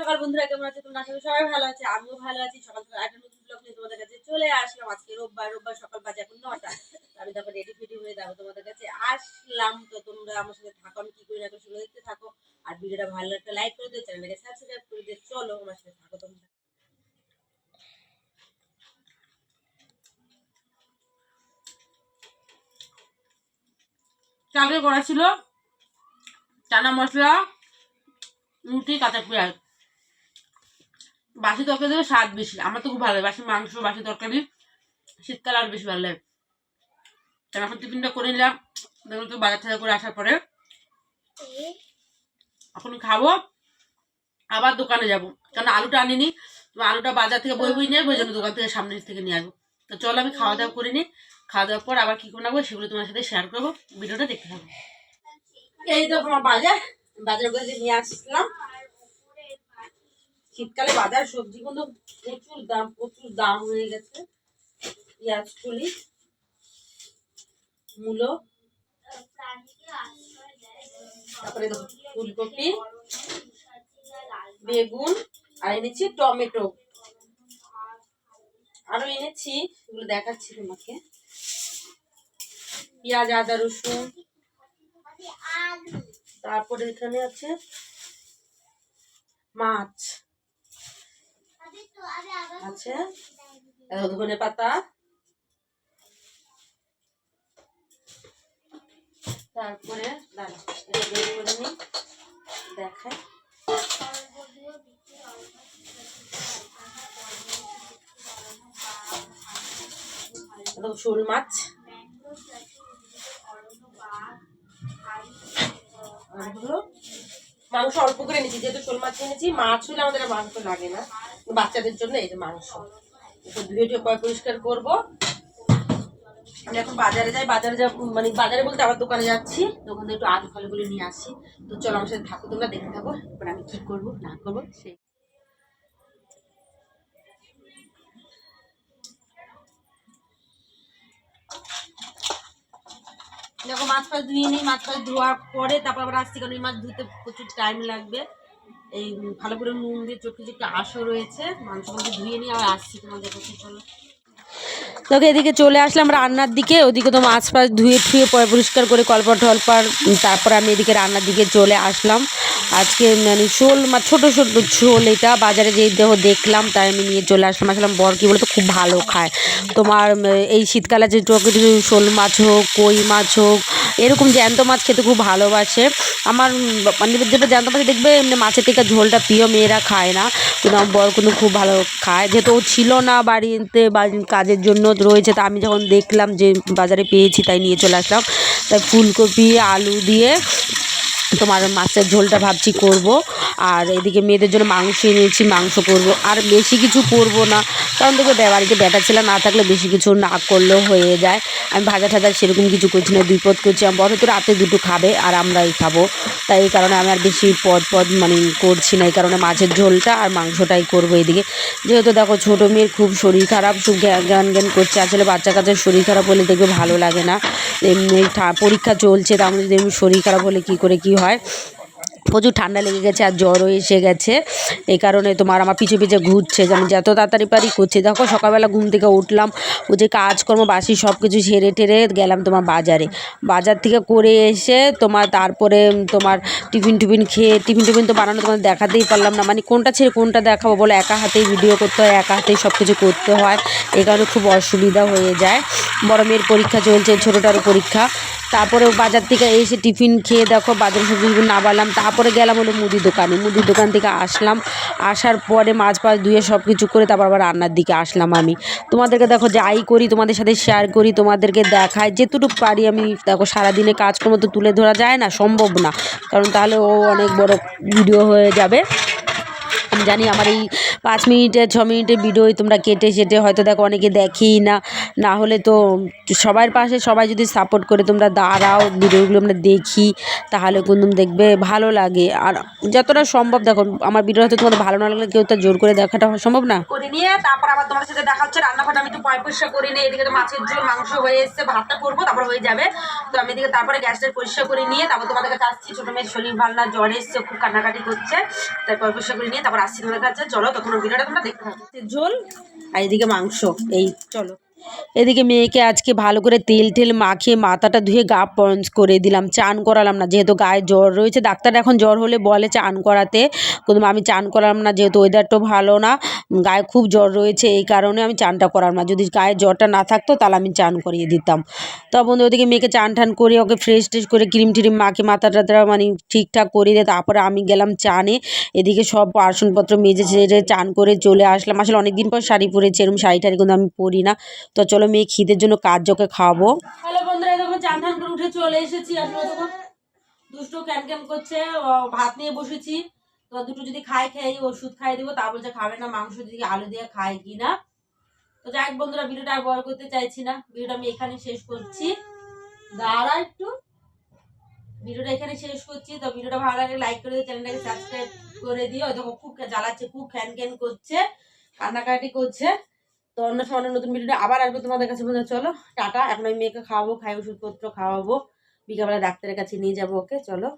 সকাল বন্ধুরা, কেমন আছে তোমরা? আশা করি সবাই ভালো আছে, আমিও ভালো আছি। সকাল সকাল একটা নতুন ব্লগ নিয়ে তোমাদের কাছে চলে আসলাম। আজকে রোববার সকাল বাজে এখন 9টা। আমি তারপর রেডি ফেডি হয়ে যাবো তোমাদের কাছে আসলাম। তো তোমরা আমার সাথে থাকো, আমি কি করি না শুরু দেখতে থাকো। আর ভিডিওটা ভালো লাগলে লাইক করে দিও, চ্যানেলটাকে সাবস্ক্রাইব করে দিও। চলো আমার সাথে থাকো তোমরা। কালকে করা ছিল চানা মশলা, রুটি, কাঁচা পেঁয়াজ। বাসি তরকারি দেবে স্বাদ বেশি। আমার তো খুব ভালো লাগে বাসি মাংস, বাসি তরকারি শীতকালে আর বেশি ভালো লাগে। এখন টিফিনটা করে নিলাম, দেখুন তো বাজার থেকে করে আসার পরে এখন খাবো, আবার দোকানে যাবো। কারণ আলুটা আনিনি, আলুটা বাজার থেকে বই নিয়ে আসবো, ওই জন্য দোকান থেকে সামনে থেকে নিয়ে আসবো। তো চলো আমি খাওয়া দাওয়া করে নিই, খাওয়া দাওয়ার পর আবার কি করে নেবো সেগুলো তোমার সাথে শেয়ার করবো। ভিডিওটা দেখতে থাকবো। এই তো আমার বাজার করে নিয়ে আসলাম। শীতকালে বাজার সবজি কিন্তু প্রচুর দাম হয়ে গেছে। পেঁয়াজ কলি, মূলো, তারপরে ফুলকপি, বেগুন, আর এনেছি টমেটো, আরো এনেছি, এগুলো দেখাচ্ছি তোমাকে। পেঁয়াজ, আদা, রসুন, তারপরে এখানে আছে মাছ আছে, ধনে পাতা, তারপরে দেখায় শোল মাছ, মাংস অল্প করে নিয়েছি, যেহেতু শোল মাছ এনেছি। মাছ হলে আমাদের মাংস লাগে না, বাচ্চাদের জন্য এই যে মাংস। ধুয়ে পরিষ্কার করবো। আমি এখন বাজারে যাই, মানে বাজারে বলতে আবার দোকানে যাচ্ছি। দোকান থেকে একটু আলু ফালুগুলো নিয়ে আসি। তো চলো আমার সাথে থাকো, তোমরা দেখে থাকো এবার আমি কি করবো না করবো সেই। দেখো মাছ ফাছ ধুয়ে নিই, মাছ ফাছ ধোয়ার পরে তারপর আবার আসছি, কারণ এই মাছ ধুতে প্রচুর টাইম লাগবে। এই ভালো করে নুন দিয়ে চটকে চটকে আঁশও রয়েছে, মাংসগুলো ধুয়ে নিয়ে আবার আসছি তোমাদের কাছে। চলো তোকে এদিকে চলে আসলাম রান্নার দিকে। ওদিকে তো মাছ ফাছ ধুয়ে পরিষ্কার করে কলপার টলপার, তারপর আমি এদিকে রান্নার দিকে চলে আসলাম। আজকে মানে শোল মাছ, ছোটো ছোটো শোল, এটা বাজারে যেই দেখলাম তাই আমি নিয়ে চলে আসলাম। বর কি বলে তো খুব ভালো খায় তোমার এই শীতকালে, যে শোল মাছ হোক, কই মাছ হোক, এরকম জ্যান্ত মাছ খেতে খুব ভালোবাসে। আমার মানে যেটা জ্যান্ত মাছ দেখবে এমনি মাছের থেকে ঝোলটা প্রিয়, মেয়েরা খায় না, কিন্তু আমার বর কিন্তু খুব ভালো খায়। যেহেতু ও ছিল না বাড়িতে, কাজের জন্য রয়েছে, তা আমি যখন দেখলাম যে বাজারে পেয়েছি তাই নিয়ে চলে আসলাম। তাই ফুলকপি আলু দিয়ে তোমার মাছের ঝোলটা ভাবছি করব। আর এদিকে মেয়েদের জন্য মাংস এনেছি, মাংস করব। আর বেশি কিছু করব না, কারণ দেখো বাড়িতে ব্যাটা ছেলে না থাকলে বেশি কিছু না করলেও হয়ে যায়। আমি ভাজা ঠাজা সেরকম কিছু করছি না, 2 পদ করছি। আমার বড় তো রাতে 2টো খাবে আর আমরাই খাবো, তাই এই কারণে আমি আর বেশি পদ মানে করছি না। এই কারণে মাছের ঝোলটা আর মাংসটাই করবো এদিকে। যেহেতু দেখো ছোটো মেয়ের খুব শরীর খারাপ, খুব জ্ঞান করছে। আসলে বাচ্চা কাচ্চার শরীর খারাপ হলে দেখবে ভালো লাগে না। এমনি পরীক্ষা চলছে, তার মধ্যে এমনি শরীর খারাপ হলে কী করে কী হয়, প্রচুর ঠান্ডা লেগে গেছে আর জ্বরও এসে গেছে। এই কারণে তোমার আমার পিছু ঘুরছে, যে আমি যত তাড়াতাড়ি পারি করছি। দেখো সকালবেলা ঘুম থেকে উঠলাম, ও যে কাজকর্ম বাসি সব কিছু ছেড়ে টেরে গেলাম তোমার বাজার থেকে করে এসে তোমার তারপরে তোমার টিফিন খেয়ে, টিফিন তো বানানো তোমাদের দেখাতেই পারলাম না। মানে কোনটা ছেড়ে কোনটা দেখাবো বলো, একা হাতেই ভিডিও করতে হয়, একা হাতেই সব কিছু করতে হয়, এই কারণে খুব অসুবিধা হয়ে যায়। বড় মেয়ের পরীক্ষা চলছে, ছোটোটারও পরীক্ষা। তারপরে বাজার থেকে এসে টিফিন খেয়ে দেখো বাজারে সবজি না বাড়লাম। তারপরে গেলাম হলো মুদির দোকান থেকে আসলাম। আসার পরে মাছ ধুয়ে সব কিছু করে তারপর আবার রান্নার দিকে আসলাম। আমি তোমাদেরকে দেখো যাই করি তোমাদের সাথে শেয়ার করি, তোমাদেরকে দেখাই যেটুকু পারি। আমি দেখো সারাদিনে কাজকর্ম তো তুলে ধরা যায় না, সম্ভব না, কারণ তাহলে ও অনেক বড় ভিডিও হয়ে যাবে। আমি জানি আমার এই 5 মিনিটের 6 মিনিটের ভিডিও তোমরা কেটে সেটে হয়তো দেখো অনেকে দেখেই না, না হলে তো সবার পাশে সবাই যদি সাপোর্ট করে তোমরা দাঁড়াও, ভিডিওগুলো আমরা দেখি, তাহলে কিন্তু দেখবে ভালো লাগে। আর যতটা সম্ভব দেখো আমার ভিডিও হয়তো তোমাদের ভালো না লাগলে কেউ তো জোর করে দেখাটা সম্ভব না। করে নিয়ে তারপর আবার তোমার সাথে দেখা হচ্ছে। রান্নাঘরটা আমি একটু পরিষ্কার করে নিয়ে, এদিকে তো মাছের ঝোল মাংস হয়ে এসছে, ভাতটা করবো তারপর হয়ে যাবে। তো আমি এদিকে তারপরে গ্যাসটা পরিষ্কার করে নিয়ে তারপর তোমাদের কাছে আসছি। ছোটো মেয়ের শরীর ভালো না, জ্বর এসছে, খুব কান্নাকাটি করছে, তাই পরিষ্কার করে নিয়ে তারপর আসছি তোমাদের কাছে। চলো তখন ভিডিওটা তোমরা দেখতে থাকো। ঝোল আর এদিকে মাংস, এই চলো। এদিকে মেয়েকে আজকে ভালো করে তেল টেল মাখিয়ে মাথাটা ধুয়ে গা পঞ্চ করে দিলাম, চান করালাম না, যেহেতু গায়ে জ্বর রয়েছে। ডাক্তার এখন জ্বর হলে বলে চান করাতে, কিন্তু আমি চান করালাম না, যেহেতু ওয়েদারটাও ভালো না, গায়ে খুব জ্বর রয়েছে, এই কারণে আমি চানটা করালাম না। যদি গায়ে জ্বরটা না থাকতো তাহলে আমি চান করিয়ে দিতাম। তো বন্ধু ওদিকে মেয়েকে চান টান করে ওকে ফ্রেশ ট্রেশ করে ক্রিম ট্রিম মাখে মাথা টাথা মানে ঠিকঠাক করে দিয়ে তারপরে আমি গেলাম চানে। এদিকে সব বাসনপত্র মেজে ছেড়ে চান করে চলে আসলাম। আসলে অনেকদিন পর শাড়ি পরেছি, এরকম শাড়ি টাড়ি কিন্তু আমি পরি না। তো চলো মেয়ে খিদের জন্য কার্যকে খাওয়াবো। হ্যালো বন্ধুরা, দেখো চান টান করে উঠে চলে এসেছি। আসলে দেখো দুটো ক্যান ক্যান করছে, ভাত নিয়ে বসেছি। তো দুটো যদি খাই খাই ওষুধ খাই দেবো, তা বলছে খাবে না, মাংস যদি আলু দিয়ে খায় কি না। তো যাই হোক বন্ধুরা, ভিডিওটা আর বড় করতে চাইছি না, ভিডিওটা আমি এখানে শেষ করছি। দাঁড়া একটু, ভিডিওটা এখানে শেষ করছি। তো ভিডিওটা ভালো লাগলে লাইক করে দিও, চ্যানেলটাকে সাবস্ক্রাইব করে দিও। দেখো খুব জ্বালাচ্ছে, খুব খ্যান খ্যান করছে, কান্নাকাটি করছে। তো অন্য সময় নতুন ভিডিওটা আবার আসবে তোমাদের কাছে। বন্ধুরা চলো টাটা, এখন আমি মেয়েকে খাওয়াবো, খাই ওষুধপত্র খাওয়াবো, বিকালবেলা ডাক্তারের কাছে নিয়ে যাবো ওকে। চলো।